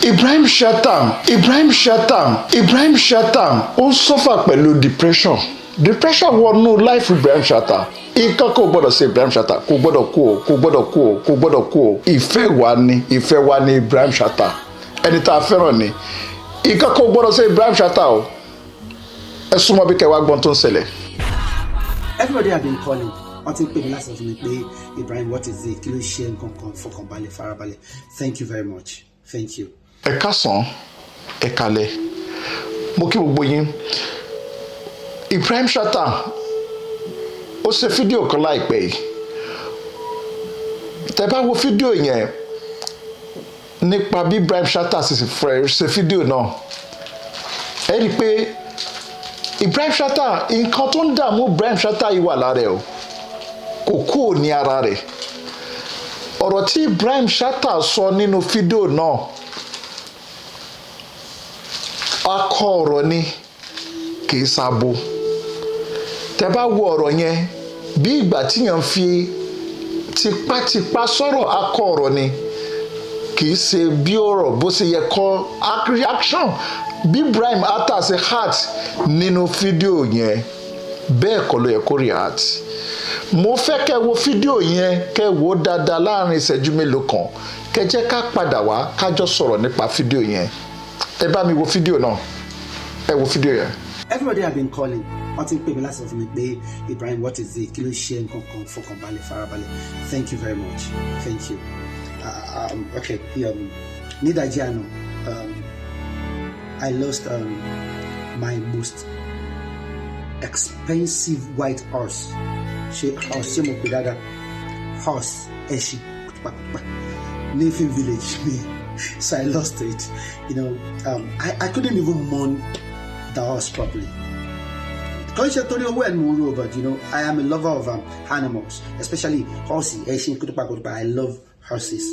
Ibrahim Chatta ó suffer pẹ̀lú depression wọnú life Ibrahim Chatta nǹkan kò gbọ́dọ̀ ṣe Ibrahim Chatta kò gbọ́dọ̀ kú o ìfẹ́ wa ni Ibrahim Chatta ẹni tá a fẹ́ràn ni nǹkan kò gbọ́dọ̀ ṣe Ibrahim Chatta o ẹ súnmọ́ bí kẹwàá gbọ́n tó ń ṣẹlẹ̀. Everybody have been calling wọ́n ti ń pè mí láti sọ fún mi pé Ibrahim what is it kí ló ṣe nǹkan kan fọkànbalẹ̀ farabalẹ̀ thank you very much thank you. Ẹ káàsán ẹ kálẹ́ mo kí gbogbo yín Ibrahim Chatta ó ṣe fídíò kan láìpẹ́ yìí tẹ́ bá wo fídíò yẹn nípa bí Ibrahim Chatta ṣe fídíò náà ẹ rí i pé Ibrahim Chatta nǹkan tó ń dààmú Ibrahim Chatta yìí wà lára ẹ̀ o kò kúrò ní ara rẹ̀ ọ̀rọ̀ tí Ibrahim Chatta sọ nínú fídíò náà akọ ọ̀rọ̀ ni kì í sábò tẹ́ bá wo ọ̀rọ̀ yẹn bí ìgbà tíyàn fi tipátipá sọ̀rọ̀ akọ ọ̀rọ̀ ni kì í ṣe bí ọ̀rọ̀ bó ṣe yẹ kọ́ reaction bí Ibrahim Chatta ṣe heart nínú fídíò yẹn bẹ́ẹ̀ kọ́ ló yẹ kó react mo fẹ́ kẹ́ wo fídíò yẹn kẹ́ wo dáadáa láàrin ìṣẹ́jú mélòó kan kẹ́ jẹ́ ká padà wá kájọ sọ̀rọ̀ nípa fídíò yẹn ẹ bá mi wo fídíò náà ẹ wo fídíò yẹn. Everybody have been calling wọ́n ti ń pè mí láti sọ fún mi pé Ibrahim what is it kí ló ṣe nǹkan kan fọkànbalẹ̀ farabalẹ̀ thank you very much thank you. Okay ní ìdájí àná I lost my most expensive white horse ṣe mo pè dáadáa horse ẹṣin pàpàpà ní Ifin village mi so I lost it I couldn't even mourn the horse properly. Kò ṣe torí owó ẹ̀ mo rò but I am a lover of animals especially horses ẹṣin kutupa I love horses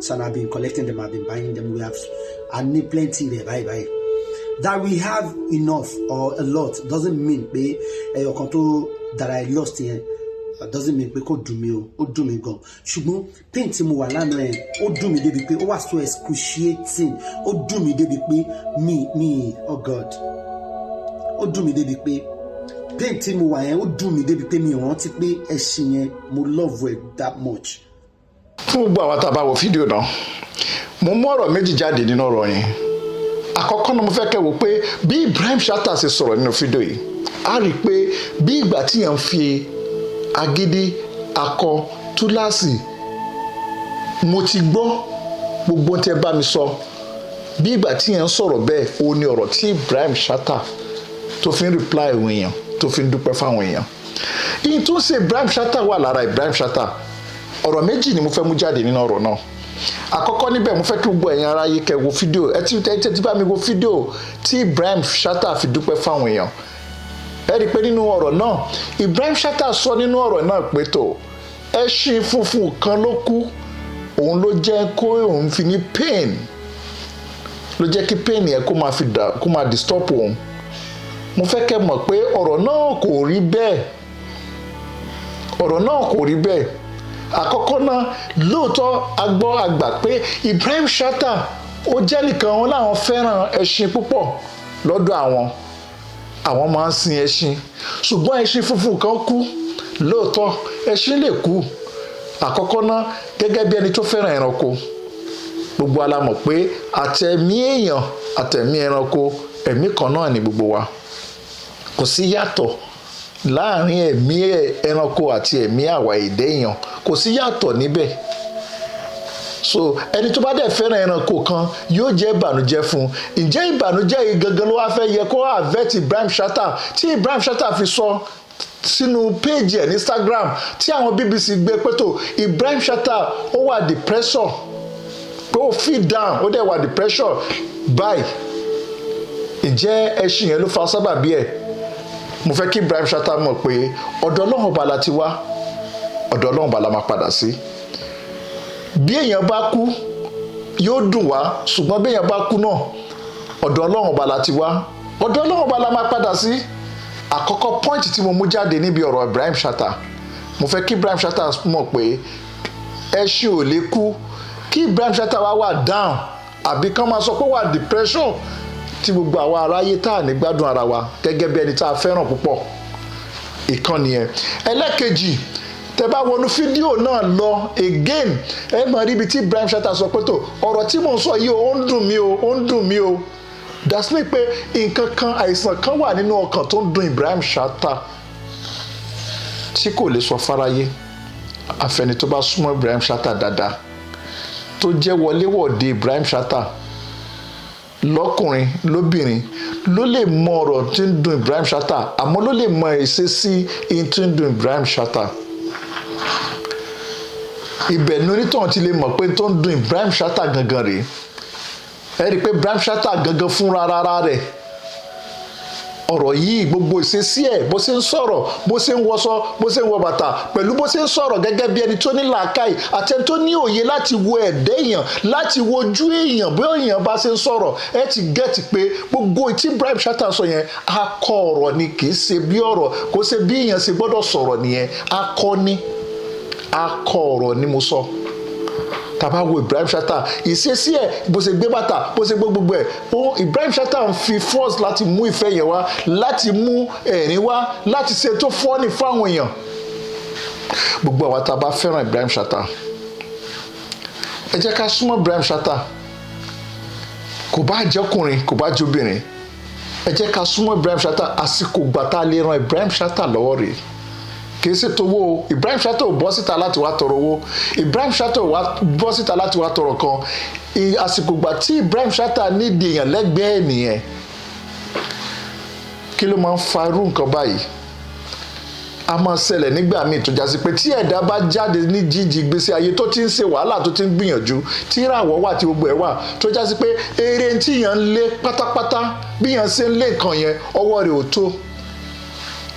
so I've been collecting them I've been buying them I need plenty there bye. That we have enough or a lot doesn't mean pé ẹyọkan tó that I lost yẹn doesn't mean pé kò dùn mí o ó dùn mí gan ṣùgbọ́n pain tí mo wà lánàá yẹn ó dùn mí débi pé ó wà so excruciating ó dùn mí débi pé mi oh God ó dùn mí débi pé pain tí mo wà yẹn ó dùn mí débi pé mi ò rántí pé ẹṣin yẹn mo love it that much. fún gbogbo àwọn tá a bá wo fídíò náà mo mú ọ̀rọ̀ méjì jáde nínú ọ̀rọ̀ yẹn àkọ́kọ́ náà mo fẹ́ kẹ́ wò pé bí Ibrahim Chatta ṣe sọ̀rọ̀ nínú fídíò yìí a rí i pé bí ìgbà tí yẹn ń fi agídí akọ túláàsì mo ti gbọ́ gbogbo tẹ́ bá mi sọ bí ìgbà tí yẹn ń sọ̀rọ̀ bẹ́ẹ̀ o ní ọ̀rọ̀ tí Ibrahim Chatta tó fi ń reply àwọn èèyàn tó fi ń dúpẹ́ fáwọn èèyàn ìyẹn tó ń ṣe Ibrahim Chatta wà lára Ibrahim Chatta ọ̀rọ̀ méjì ni mo fẹ́ mú jáde nínú ọ̀rọ̀ náà àkọ́kọ́ níbẹ̀ mo fẹ́ kí gbogbo ẹ̀yin ará yìí kẹ́ wo fídíò ẹ ti bá mi wo fídíò tí Ibrahim Chatta fi dúpẹ́ fáwọn èèyàn ẹ rí i pé nínú ọ̀rọ̀ náà Ibrahim Chatta sọ nínú ọ̀rọ̀ náà pé tó ẹṣin funfun kan ló kú òun ló jẹ́ kó òun fi ní pain ló jẹ́ kí pain yẹn kó máa disturb òun mo fẹ́ kẹ́ mọ̀ pé ọ̀rọ̀ náà kò rí bẹ́ẹ̀ àkọ́kọ́ náà lóòótọ́ agbọ́ àgbà pé Ibrahim Chatta ó jẹ́ nìkan wọn láwọn fẹ́ràn ẹṣin púpọ̀ lọ́dọ̀ àwọn máa ń sin ẹṣin ṣùgbọ́n ẹṣin funfun kan kú lóòótọ́ ẹṣin lè kú àkọ́kọ́ náà gẹ́gẹ́ bí ẹni tó fẹ́ràn ẹranko gbogbo ala mọ̀ pé àtẹ̀mí èèyàn àtẹ̀mí ẹranko ẹ̀mí kan náà ni gbogbo wa kò sí yàtọ̀ láàrin ẹ̀mí ẹranko àti ẹ̀mí àwa èdè èèyàn kò sí yàtọ̀ níbẹ̀ so ẹni tó bá dẹ̀ fẹ́ràn ẹranko kan yóò jẹ́ ìbànújẹ́ fún un ǹjẹ́ ìbànújẹ́ yìí gangan ló wá fẹ́ yẹ kó àvẹ́tì Ibrahim Chatta tí Ibrahim Chatta fi sọ sínú péèjì ẹ̀ ní Instagram tí àwọn BBC gbé pé tó Ibrahim Chatta ó wà depression pé ó feel down ó dẹ̀ wà depression báyìí ǹjẹ́ ẹṣin yẹn ló fa sábàbí ẹ̀ mo fẹ́ kí Ibrahim Chatta mọ̀ pé ọ̀dọ̀ Ọlọ́run ọba la ti wá ọ̀dọ̀ Ọlọ́run ọba la máa padà sí bí èèyàn bá kú yóò dùn wá ṣùgbọ́n bí èèyàn bá kú náà ọ̀dọ̀ Ọlọ́run ọba la ti wá ọ̀dọ̀ Ọlọ́run ọba la máa padà sí àkọ́kọ́ pọ́ìntì tí mo mú jáde níbi ọ̀rọ̀ Ibrahim Chatta mo fẹ́ kí Ibrahim Chatta mọ̀ pé ẹṣin ò lè kú kí Ibrahim Chatta wá wà down àbí kán máa sọ pé wà depression tí gbogbo àwa aráyé tá à ní gbádùn ara wa gẹ́gẹ́ bí ẹni tá a fẹ́ràn púpọ̀. Ìkan nìyẹn. Ẹlẹ́kejì, tẹ bá wọnú fídíò náà lọ again ẹ máa rí ibi tí Ibrahim Chatta sọ pé tó ọ̀rọ̀ tí mò ń sọ yìí ó ń dùn mí o, ó ń dùn mí o. That's me pé nǹkan kan àìsàn kan wà nínú ọkàn tó ń dùn Ibrahim Chatta tí kò lè sọ fáráyé. Àfẹni tó bá súnmọ́ Ibrahim Chatta dáadáa tó jẹ́ wọléwọ̀de Ibrahim Chatta lọ́kùnrin lóbìnrin ló lè mọ ọ̀rọ̀ tí ń dùn Ibrahim Chatta àmọ́ ló lè mọ ìṣesí tí ń dùn Ibrahim Chatta. Ibẹ̀ ni onítọ̀hún ti lè mọ̀ pé tó ń dùn Ibrahim Chatta gangan rèé. Ẹ rí i pé Ibrahim Chatta gangan fúnra rárá rẹ̀ ọ̀rọ̀ yìí gbogbo ìṣesí ẹ̀ bó ṣe ń sọ̀rọ̀ bó ṣe ń wọṣọ bó ṣe ń wọ bàtà pẹ̀lú bó ṣe ń sọ̀rọ̀ gẹ́gẹ́ bí ẹni tó ní làákàyè àti ẹni tó ní òye láti wo ẹ̀dẹ́ èèyàn láti wojú èèyàn bí èèyàn bá ṣe ń sọ̀rọ̀ ẹ ti gẹ́tì pé gbogbo tí Ibrahim Chatta sọ yẹn akọ ọ̀rọ̀ ni kì í ṣe bí ọ̀rọ̀ kò ṣe bí èèyàn ṣe gbọ́dọ̀ sọ̀rọ̀ nìyẹn akọ ọ̀rọ̀ ni mo sọ. Tàbá wo Ibrahim Chatta ìṣesí ẹ̀ bó ṣe gbé bàtà bó ṣe gbé gbogbo ẹ̀ Ibrahim Chatta ń fi force láti mú ìfẹ́ yẹn wá láti mú ẹ̀rín wá láti ṣe tó fọ́ọ̀nì fáwọn èèyàn. Gbogbo àwa tá a bá fẹ́ràn Ibrahim Chatta ẹ jẹ́ ká súnmọ́ Ibrahim Chatta kò bá jẹ́kùnrin kò bá jóbìnrin ẹ jẹ́ ká súnmọ́ Ibrahim Chatta àsìkò gbà tá a lè ran Ibrahim Chatta lọ́wọ́ rèé. Kìí ṣe tówó o Ibrahim Chatta ò bọ́ síta láti wá tọrọ owó Ibrahim Chatta ò bọ́ síta láti wá tọrọ kan àsìkò gbà tí Ibrahim Chatta nídìí èèyàn lẹ́gbẹ̀ẹ́ nìyẹn. Kí ló máa ń fa irú nǹkan báyìí? A máa ṣẹlẹ̀ nígbà míì tó jásí pé tí ẹ̀dá bá jáde ní jíjí gbèsè ayé tó ti ń ṣe wàhálà tó ti ń gbìyànjú tí ìràwọ̀ wà tí gbogbo ẹ̀ wà tó jásí pé eré tí yàn ń lé pátápátá bí yàn ṣe ń lé nǹkan yẹn ọwọ́ rẹ̀ ò tó.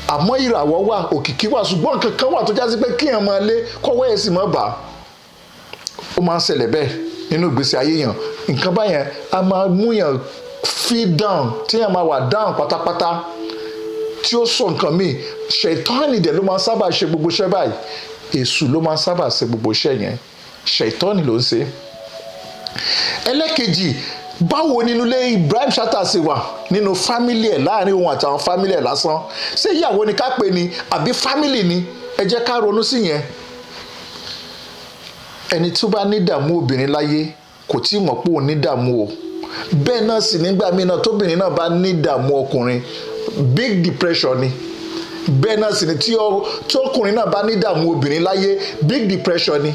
Àmọ́ ìràwọ̀ wà òkìkí wà ṣùgbọ́n nǹkan kan wà tó jásí pé kíyàn máa lé kọ́wọ́ ẹ̀ sì máa bà á. Ó máa ń ṣẹlẹ̀ bẹ́ẹ̀ nínú ìgbésí ayé yàn nǹkan báyẹn a máa mú yàn feel down tí yàn máa wà down pátápátá tí ó sọ nǹkan míì ṣètọ́nì dẹ̀ ló máa ń sábà ṣe gbogbo iṣẹ́ báyìí èṣù ló máa ń sábà ṣe gbogbo iṣẹ́ yẹn ṣètọ́nì ló ń ṣe. Ẹlẹ́kejì báwo nínú ilé Ibrahim Chatta ṣe wà nínú fámílì ẹ̀ láàrin òun àtàwọn fámílì ẹ̀ lásán ṣé ìyàwó ni ká pè ní àbí fámílì ni ẹ jẹ́ ká ronú sí yẹn. Ẹni tó bá ní ìdààmú obìnrin láyé kò tí ì mọ̀ pé òun ní ìdààmú o bẹ́ẹ̀ náà sì nígbà míì náà tóbìnrin náà bá ní ìdààmú ọkùnrin big depression ni bẹ́ẹ̀ náà sì ni tí ọkùnrin náà bá ní ìdààmú obìnrin láyé big depression ni.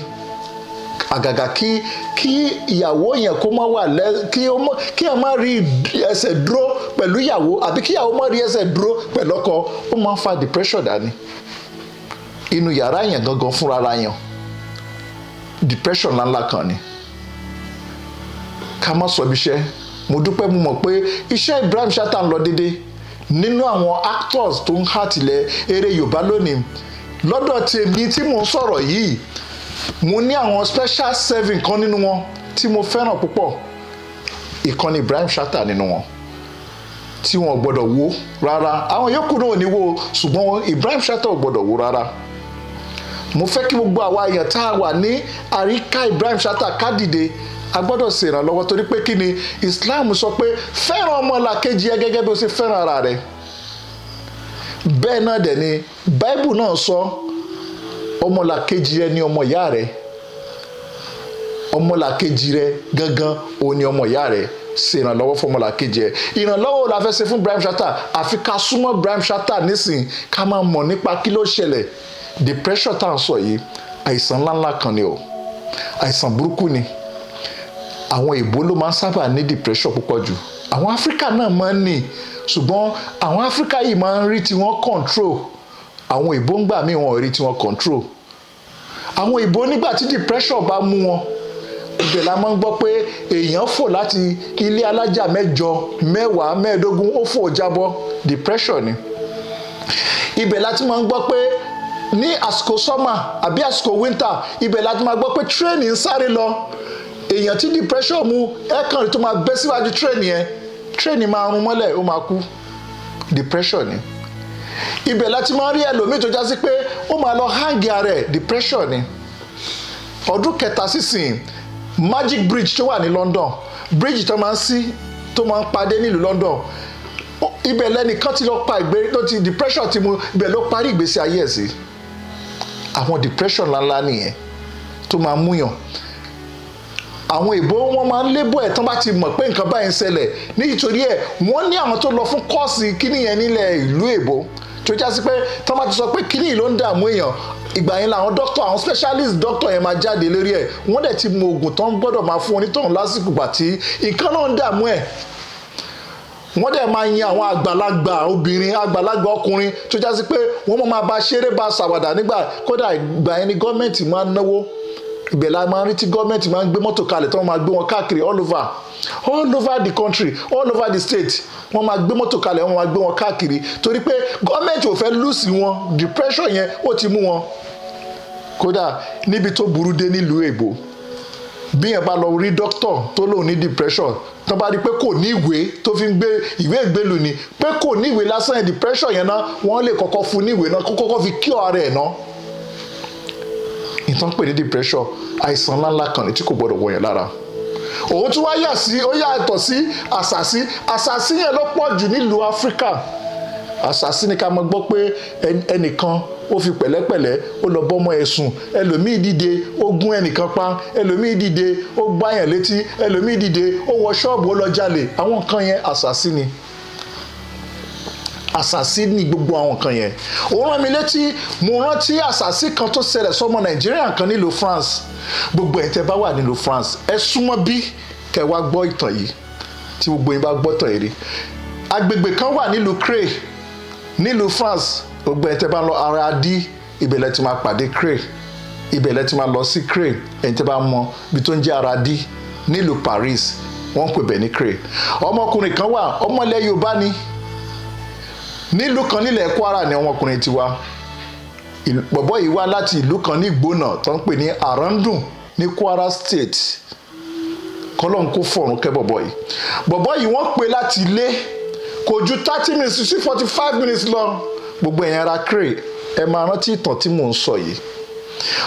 Àgàgà kí ìyàwó yẹn kó má wà kí ẹ má rí ẹsẹ̀ dúró pẹ̀lú ìyàwó àbí kí ìyàwó má rí ẹsẹ̀ dúró pẹ̀lú ọkọ ó máa ń fa depression dání. Inú yàrá yẹn gangan fúnra ra yẹn depression ńláńlá kan ni. Ká má sọ ibi iṣẹ́ mo dúpẹ́ mo mọ̀ pé iṣẹ́ Ibrahim Chatta ń lọ déédéé nínú àwọn actors tó ń hàtìlẹ̀ eré Yorùbá lónìí lọ́dọ̀ tèmi tí mò ń sọ̀rọ̀ yìí mo ní àwọn special saving kan nínú wọn tí mo fẹ́ràn púpọ̀ ìkan ni Ibrahim Chatta nínú wọn tí wọn gbọ́dọ̀ wò rárá àwọn yòókù náà ò ní wò ṣùgbọ́n Ibrahim Chatta ò gbọ́dọ̀ wò rárá. Mo fẹ́ kí gbogbo àwa èèyàn tá a wà ní àríká Ibrahim Chatta ká dìde a gbọ́dọ̀ ṣèrànlọ́wọ́ torí pé kí ni Islam sọ pé fẹ́ràn ọmọlàkejì ẹ gẹ́gẹ́ bí o ṣe fẹ́ràn ara rẹ. Bẹ́ẹ̀ náà dẹ̀ ni Bible náà sọ ọmọlàkejì rẹ ni ọmọ ìyá rẹ ọmọlàkejì rẹ gangan òun ni ọmọ ìyá rẹ ṣèrànlọ́wọ́ fún ọmọlàkejì ẹ. Ìrànlọ́wọ́ la fẹ́ ṣe fún Ibrahim Chatta àfi ká súnmọ́ Ibrahim Chatta nísìn ká máa mọ̀ nípa kí ló ṣẹlẹ̀. Depression tá à ń sọ yìí àìsàn ńláńlá kan ni o àìsàn burúkú ni. Àwọn ìbò ló máa ń sábà ní depression púpọ̀ jù àwọn Áfíríkà náà máa ń ní ṣùgbọ́n àwọn Áfíríkà yìí máa ń rí tiwọn control àwọn ìbò ń gbà míì wọn ò rí tiwọn control. Àwọn ìbò nígbà tí depression bá mú wọn ibẹ̀ la máa ń gbọ́ pé èèyàn fò láti ilé alájà 8, 10, 15 ó fò jábọ́ depression ni. Ibẹ̀ la ti máa ń gbọ́ pé ní àsìkò summer àbí àsìkò winter ibẹ̀ la ti máa gbọ́ pé train ń sáré lọ èèyàn tí depression mú ẹ̀kan rí tó máa bẹ́ síwájú train yẹn train máa rún mọ́lẹ̀ ó máa kú depression ni. Ibẹ̀ la ti máa rí ẹlòmíì tó jásí pé ó máa lọ hang ara ẹ̀ depression ni. Ọdún kẹta sísìn Magic Bridge tó wà ní London bíríìjì tó máa ń sí tó máa ń padé nílùú London ibẹ̀ lẹ́nìkan ti lọ pa ìgbé tó ti depression ti mu ibẹ̀ ló parí ìgbésí ayé ẹ̀ sí. Àwọn depression ńláńlá nìyẹn tó máa ń múyàn. Àwọn ìbò wọn máa ń lébọ̀ ẹ̀ tán bá ti mọ̀ pé nǹkan báyìí ń ṣẹlẹ̀ nítorí ẹ̀ wọ́n ní àwọn tó lọ fún kọ́ọ̀sì kíní yẹn nílẹ̀ ìlú èbó tó já sí pé tán bá ti sọ pé kíní yìí ló ń dààmú èèyàn ìgbà yẹn làwọn doctor àwọn specialist doctor yẹn máa jáde lórí ẹ̀ wọ́n dẹ̀ ti mọ oògùn tó ń gbọ́dọ̀ máa fún onítọ̀hún lásìkò gbà tí nǹkan náà ń dààmú ẹ̀. Wọ́n dẹ̀ máa yan àwọn àgbàlagbà obìnrin àgbàlagbà ọkùnrin tó já sí pé wọ́n máa bá ṣeré bá ṣàwàdà nígbà kódà ìgbà yẹn ni gọ́ọ̀mẹ̀ntì máa ń náwó ibẹ̀ la máa ń rí tí gọ́ọ̀mẹ̀ntì máa ń gbé mọ́tò kalẹ̀ tí wọ́n máa gbé wọn káàkiri all over the country all over the state wọ́n máa gbé mọ́tò kalẹ̀ wọ́n máa gbé wọn káàkiri torí pé gọ́ọ̀mẹ̀ntì ò fẹ́ lùsì wọn depression yẹn ó ti mú wọn. Kódà níbi tó burú dé nílùú èbó bí yẹn bá lọ rí dókítà tó lóun ní depression tó bá rí pé kò ní ìwé tó fi ń gbé ìwé ìgbélú ni pé kò ní ìwé lásán yẹn depression yẹn náà wọ́n lè kọ́kọ́ fún ní ìwé náà kó kọ́kọ́ fi cure ara ẹ̀ náà. Ìtàn pè ní depression àìsàn ńláńlá kan ní tí kò gbọdọ̀ wọ̀nyẹn lára. Òun tún wá ó yàtọ̀ sí àṣàsí yẹn ló pọ̀ jù nílùú Áfíríkà. Àṣàsí ni ká mọ̀ gbọ́ pé ẹnìkan ó fi pẹ̀lẹ́pẹ̀lẹ́ ó lọ bọ́mọ ẹ̀ sùn ẹlòmíì dìde ó gún ẹnìkan pa ẹlòmíì dìde ó gbáyàn létí ẹlòmíì dìde ó wọ ṣọ́ọ̀bù ó lọ jalè àwọn nǹkan yẹn àṣàsí ni. Àṣàsí ni gbogbo àwọn nǹkan yẹn. Ó rán mi létí mo rántí àṣàsí kan tó ṣẹlẹ̀ sọ́mọ Nàìjíríà kan nílùú France. Gbogbo ẹ̀ tẹ́ bá wà nílùú France ẹ súnmọ́ bí kẹ́ wá gbọ́ ìtàn yìí tí gbogbo yín bá gbọ́ tàn yìí rí. Agbègbè kan wà nílùú Creil nílùú France gbogbo ẹ̀ tẹ́ bá lọ ara dí ibẹ̀ lẹ ti máa pàdé Creil ibẹ̀ lẹ ti máa lọ sí Creil ẹ̀ tẹ́ bá mọ ibi tó ń jẹ́ ara dí nílùú Paris wọ́n pè bẹ̀ ní Creil. Ọmọkùnrin kan wà ọmọ ilẹ̀ Yorùbá ni nílùú kan nílẹ̀ Kwara ni ọmọkùnrin ti wá bọ̀bọ̀ yìí wá láti ìlú kan ní Ìgbónà tó ń pè ní Arandun ní Kwara State kọ́lọ́n kó fọ̀run kẹ́ bọ̀bọ̀ yìí wọ́n pè láti ilé kò ju 30 minutes sí 45 minutes lọ gbogbo ẹ̀yàn ara Creil ẹ máa rántí ìtàn tí mò ń sọ yìí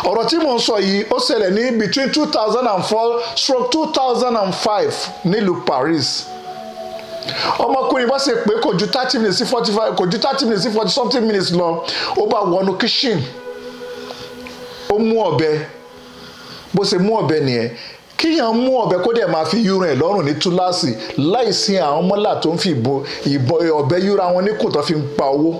ọ̀rọ̀ tí mò ń sọ yìí ó ṣẹlẹ̀ ní between 2004-2005 nílùú Paris. Ọmọkùnrin bá ṣe pé kò ju 30 minutes sí 45 kò ju 30 minutes sí 40 something minutes lọ ó bá wọnú kitchen ó mú ọ̀bẹ bó ṣe mú ọ̀bẹ nìyẹn kíyàn mú ọ̀bẹ kó dẹ̀ máa fi yúran ẹ̀ lọ́rùn ní túláàsì láìsí àwọn mọ́là tó ń fi ìbọn ọ̀bẹ yúra wọn ní kò tó fi ń pa owó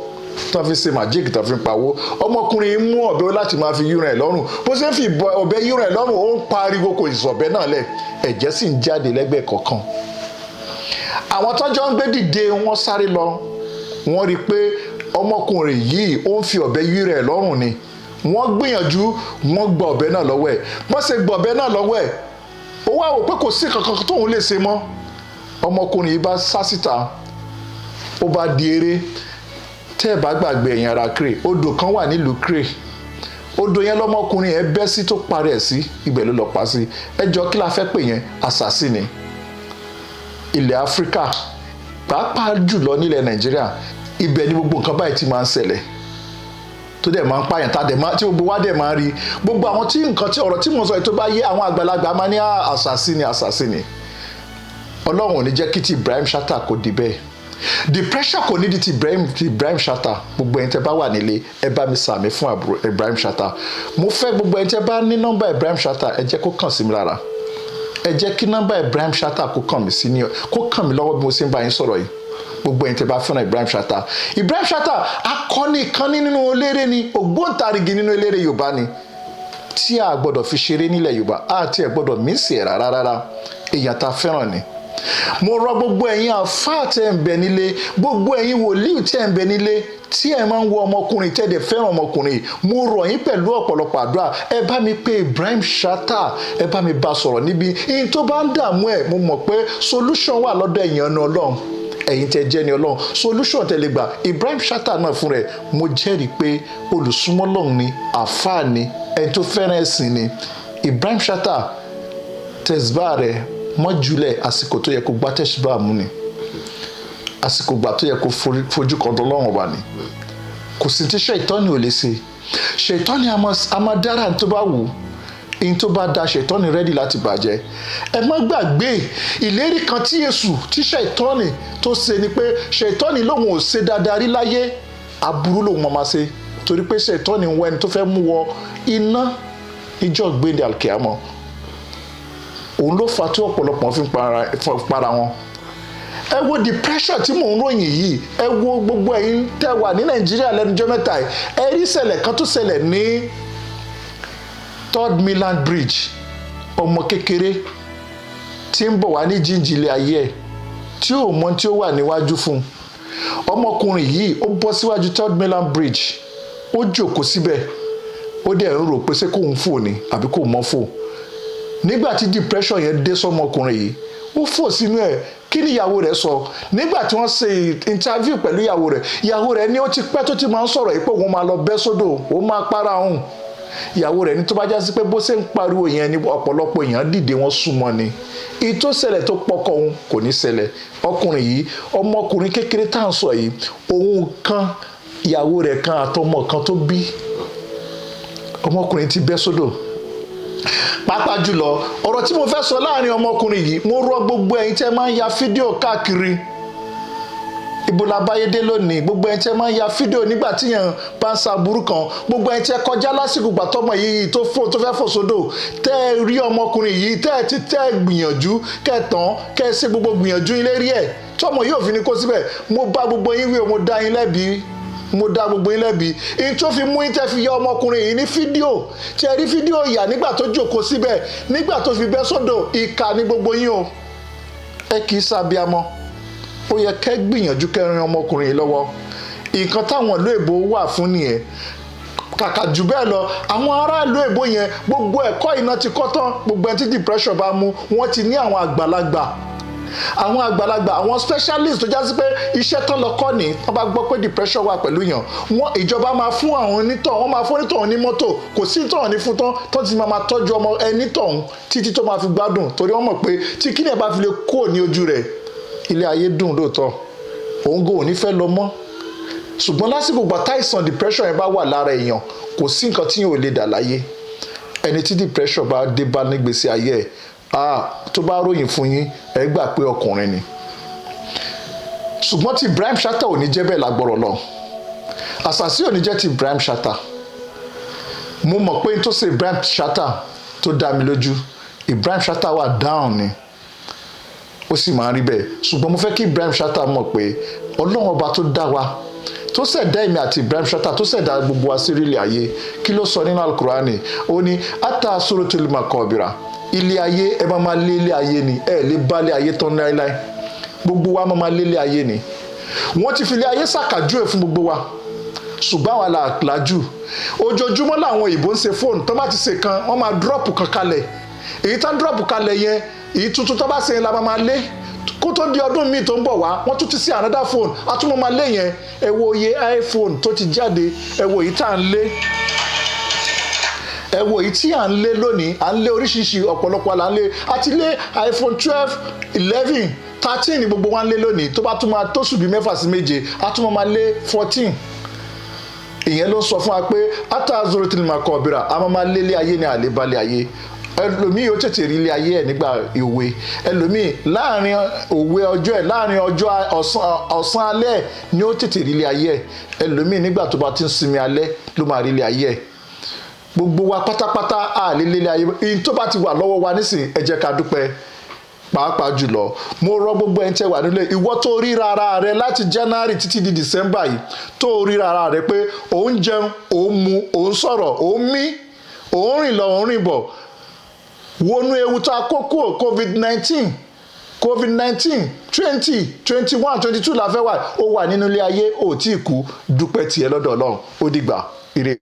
tó fi ṣe màjíìkì tó fi ń pa owó ọmọkùnrin mú ọ̀bẹ láti máa fi yúran ẹ̀ lọ́rùn bó ṣe ń fi ọ̀bẹ yúran ẹ̀ lọ́rùn ó ń pariwo kò ìsọ̀bẹ náà lẹ̀ ẹ̀jẹ̀ sì ń jáde lẹ́gbẹ̀ẹ́ kọ̀ọ̀kan. Àwọn tọ́jọ́ ń gbé dìde wọ́n sáré lọ wọ́n rí i pé ọmọkùnrin yìí ó ń fi ọ̀bẹ yúra ẹ̀ lọ́rùn ni wọ́n gbìyànjú wọ́n gba ọ̀bẹ náà lọ́wọ́ ẹ̀ wọ́n ṣe gba ọ̀bẹ náà lọ́wọ́ ẹ̀ ó wá wò pé kò sí kankan tóun lè ṣe mọ́ ọmọkùnrin yìí bá sá síta ó bá di eré tẹ́ ẹ̀ bá gbàgbé ẹ̀yìn ara Creil odò kan wà nílùú Creil odò yẹn lọ́mọkùnrin yẹn bẹ́ sí tó parí ẹ̀ sí ibẹ̀ ló lọ pa sí ẹjọ́ kí la fẹ́ pè yẹn àṣàsí ni. Ilẹ̀ Áfíríkà pàápàá jùlọ nílẹ̀ Nàìjíríà ibẹ̀ ni gbogbo nǹkan báyìí ti máa ń ṣẹlẹ̀ tó dẹ̀ máa ń pààyàn tí gbogbo wa dẹ̀ máa ń rí gbogbo àwọn tí ọ̀rọ̀ tí mo sọ yìí tó bá yé àwọn àgbàlagbà máa ní àṣàsí ni Ọlọ́run ò ní jẹ́ kí ti Ibrahim Chatta kò di bẹ́ẹ̀ depression kò ní di ti Ibrahim Chatta gbogbo ẹni tẹ́ bá wà nílé ẹ bá mi sàmì fún Ibrahim Chatta mo fẹ́ gbogbo ẹni tẹ́ bá ní nọ́mbà Ibrahim Chatta ẹ jẹ́ kó kàn sí mi lára ẹ jẹ́ kí nọ́mbà Ibrahim Chatta kó kàn mí lọ́wọ́ bí mo ṣe ń bá yín sọ̀rọ̀ yìí gbogbo ẹ̀yin tẹ́ bá fẹ́ràn Ibrahim Chatta akọni kan nínú eléré ni ògbóǹtarìgì nínú eléré Yorùbá ni tí a gbọ́dọ̀ fi ṣeré nílẹ̀ Yorùbá àti ẹ̀ gbọ́dọ̀ mísì ẹ̀ rárá èèyàn tá a fẹ́ràn ni. Mo rọ gbogbo ẹ̀yin àfáà tẹ́ ń bẹ nílé gbogbo ẹ̀yin wòlíì tẹ́ ń bẹ nílé tí ẹ máa ń wo ọmọkùnrin tẹ́ dẹ̀ fẹ́ràn ọmọkùnrin mo rọ̀ yín pẹ̀lú ọ̀pọ̀lọpọ̀ àdúrà ẹ bá mi pé Ibrahim Chatta ẹ bá mi bá sọ̀rọ̀ níbi ihun tó bá ń dààmú ẹ̀ mo mọ̀ pé solution wà lọ́dọ̀ ẹ̀yin ọ̀nà Ọlọ́run ẹ̀yin tẹ́ jẹ́ ni Ọlọ́run solution tẹ́ lè gbà Ibrahim Chatta náà fún rẹ̀ mo jẹ́rìí pé olùsúnmọ́ Ọlọ́run ni àfáà ni ẹni tó fẹ́ràn ẹ̀sìn ni Ibrahim Chatta tẹ̀síbà rẹ̀ mọ́júlẹ̀ àsìkò tó yẹ kó gbá tẹ̀síbà mú ni àsìkò gbà tó yẹ kó fojú kan tó lọ́rùn wà ní kò sí tí ṣètọ́ni ò lè ṣe ṣètọ́ni a máa dára tó bá wù ihun tó bá da ṣètọ́ni rẹ́dì láti bàjẹ́. Ẹ má gbàgbé ìlérí kan tí Èṣù tí ṣètọ́ni tó ṣe ni pé ṣètọ́ni lòun ò ṣe dáadáa rí láyé, aburú lòun máa ṣe, torí pé ṣètọ́ni ń wọ ẹni tó fẹ́ mú wọ iná ìjọ gbéǹde àlùkìyámọ̀. Òun ló fa tí ọ̀pọ̀lọpọ̀ fi ń para wọn. Ẹ wo depression tí mò ń ròyìn yìí, ẹ wo gbogbo ẹ̀yin tẹ́ wà ní Nàìjíríà lẹ́nujọ́ mẹ́ta yìí, ẹ rí ìṣẹ̀lẹ̀ kan tó ṣẹlẹ̀ ní Third Mainland Bridge. Ọmọ kékeré tí ń bọ̀ wá ní jíǹjìlẹ̀ ayé ẹ̀ tí ò mọ tí ó wà níwájú fún un. Ọmọkùnrin yìí ó bọ́ síwájú Third Mainland Bridge, ó jókòó síbẹ̀, ó dẹ̀ ń rò pé ṣé kóun fò ní àbí kóun mọ́ fò. Nígbà tí depression yẹn dé sọ́mọkùnrin yìí, ó fò sínú ẹ̀. Kí ni ìyàwó rẹ̀ sọ? Nígbà tí wọ́n ṣe interview pẹ̀lú ìyàwó rẹ̀ ní ó ti pẹ́ tó ti máa ń sọ̀rọ̀ yìí pé òun máa lọ bẹ́ sódò, òun máa para òun. Ìyàwó rẹ̀ ní tó bá já sí pé bó ṣe ń pariwo yẹn ni ọ̀pọ̀lọpọ̀ èèyàn dìde wọn súnmọ́ ni. Ìtó ṣẹlẹ̀ tó pọkọ òun kò ní ṣẹlẹ̀. Ọkùnrin yìí, ọmọkùnrin kékeré tá à ń sọ yìí, òun kan ìyàwó rẹ̀ kan àtọmọ kan tó bí. Ọmọkùnrin ti bẹ́ sódò. Pàápàá jùlọ ọ̀rọ̀ tí mo fẹ́ sọ láàrin ọmọkùnrin yìí, mo rọ gbogbo ẹ̀yin tẹ́ máa ń ya fídíò káàkiri. Ibo la báyé dé lónìí, gbogbo ẹ̀yin tẹ́ máa ń ya fídíò nígbà tí yẹn bá ń sa burú kan, gbogbo ẹ̀yin tẹ́ kọjá lásìkò ìgbà tọ́mọ yìí tó fẹ́ fò sódò, tẹ́ rí ọmọkùnrin yìí, tẹ́ gbìyànjú kẹtàn kẹ́ ṣe gbogbo gbìyànjú ilé rí ẹ̀ tọ́mọ yìí ò fi ní kó síbẹ̀. Mo bá gbogbo yín wí o, mo dá yín lẹ́bi. Èyí tó fi mú yín tẹ́ fi ya ọmọkùnrin yìí ní fídíò, tí ẹ rí fídíò ìyà nígbà tó jókòó síbẹ̀, nígbà tó fi bẹ́ sódò, ìkà ní gbogbo yín o. Ẹ kì í ṣàbíamọ. Ó yẹ kẹ́ gbìyànjú kẹ́ ran ọmọkùnrin yìí lọ́wọ́. Nǹkan táwọn ìlú èbó wà fún nìyẹn. Kàkà jù bẹ́ẹ̀ lọ, àwọn ará ìlú èbó yẹn gbogbo ẹ̀kọ́ iná ti kọ́ tán, gbogbo ẹni tí depression bá mú, wọ́n ti ní àwọn àgbàlagbà, àwọn specialist tó jásí pé iṣẹ́ tán lọ kọ́ ní wọ́n bá gbọ́ pé depression wà pẹ̀lú yàn, ìjọba máa fún àwọn onítọ̀, wọ́n máa fún onítọ̀ ní mọ́tò, kò sí ìtọ̀ ní fún tán tó ti máa tọ́jú ọmọ ẹni tọ̀hún títí tó máa fi gbádùn, torí wọ́n mọ̀ pé tí kíni ẹ̀ bá fi lè kó ní ojú rẹ̀, ilé ayé dùn lóòótọ́, òun gò ní fẹ́ lọ mọ́. Ṣùgbọ́n lásìkò gbà táìsàn depression yẹn bá wà lára èèyàn, kò sí nǹkan tí yóò lè dà láyé. Ẹni tí depression bá dé bá nígbèsí ayé ẹ̀, tó bá ròyìn fún yín, ẹ gbà pé ọkùnrin ni. Ṣùgbọ́n tí Ibrahim Chatta ò ní jẹ́ bẹ́ẹ̀ lágbọ́rọ̀ lọ. Àṣàsí ò ní jẹ́ ti Ibrahim Chatta. Mo mọ̀ pé n tó ṣe Ibrahim Chatta tó dá mi lójú, Ibrahim Chatta wà down ni. Ó sì máa ń rí bẹ́ẹ̀. Ṣùgbọ́n mo fẹ́ kí Ibrahim Chatta mọ̀ pé Ọlọ́run ọba tó dá wa, tó ṣẹ̀dá èmi àti Ibrahim Chatta, tó ṣẹ̀dá gbogbo wa sí orílẹ̀ ayé, kí ló sọ nínú Al-Qur'ani? Ó ní ata suratul Maqabira. Ilé ayé ẹ máa lé ilé ayé ni, ẹ lè bá ilé ayé tán láéláé. Gbogbo wa máa lé ilé ayé ni. Wọ́n ti fi ilé ayé ṣàkàjú ẹ̀ fún gbogbo wa, ṣùgbọ́n àwa làjú. Ojoojúmọ́ làwọn òyìnbó ń ṣe fóònù, tó bá ti ṣe kan wọ́n máa dírọ́pù kan kalẹ̀. Èyí tán dírọ́pù kalẹ̀ yẹn, èyí tuntun tó bá ṣe la máa lé. Kó tó di ọdún míì tó ń bọ̀ wá, wọ́n tún ti sí another phone, a tún máa lé yẹn. Ẹ wo iye iPhone tó ti jáde, ẹ wo èyí tá à ń lé. Ẹ wo èyí tí à ń lé lónìí, à ń lé oríṣiríṣi ọ̀pọ̀lọpọ̀ là ń lé. A ti lé iPhone 12, 11, 13 ní gbogbo wa ń lé lónìí. Tó bá tún máa tó sùn bí 6 sí 7, a tún máa lé 14. Ìyẹn ló ń sọ fún wa pé ata suratul Maqabira, a máa lé ilé ayé ní àlébalẹ̀ ayé. Ẹlòmíì ó tètè rí ilé ayé ẹ̀ nígbà ìwé. Ẹlòmíì láàrin òwe ọjọ́ ẹ̀, láàrin ọjọ́ ọ̀sán alẹ́ ni ó tètè rí ilé ayé ẹ̀. Ẹlòmíì nígbà tó bá ti ń sinmi alẹ́ ló máa rí ilé ayé ẹ̀. Gbogbo wa pátápátá a lè lé ilé ayé. Ìyẹn tó bá ti wà lọ́wọ́ wa nísìn, ẹ jẹ́ ká dúpẹ́. Pàápàá jùlọ, mo rọ gbogbo ẹni tẹ́ wà nílé, ìwọ tó ríra ara rẹ láti January títí di December yìí, tó ríra ara rẹ pé òun jẹun, òun mu, òun sọ̀rọ̀, òun mí, òun rìn lọ, òun rìn bọ̀. Wọnú ewu tá a kó kúrò COVID-19 20, 21, 22 la fẹ́ wà, ó wà nínú ilé ayé, ó tí ì kú, dúpẹ́ tiẹ̀ lọ́dọ̀ Ọlọ́run, ó dìgbà, ire.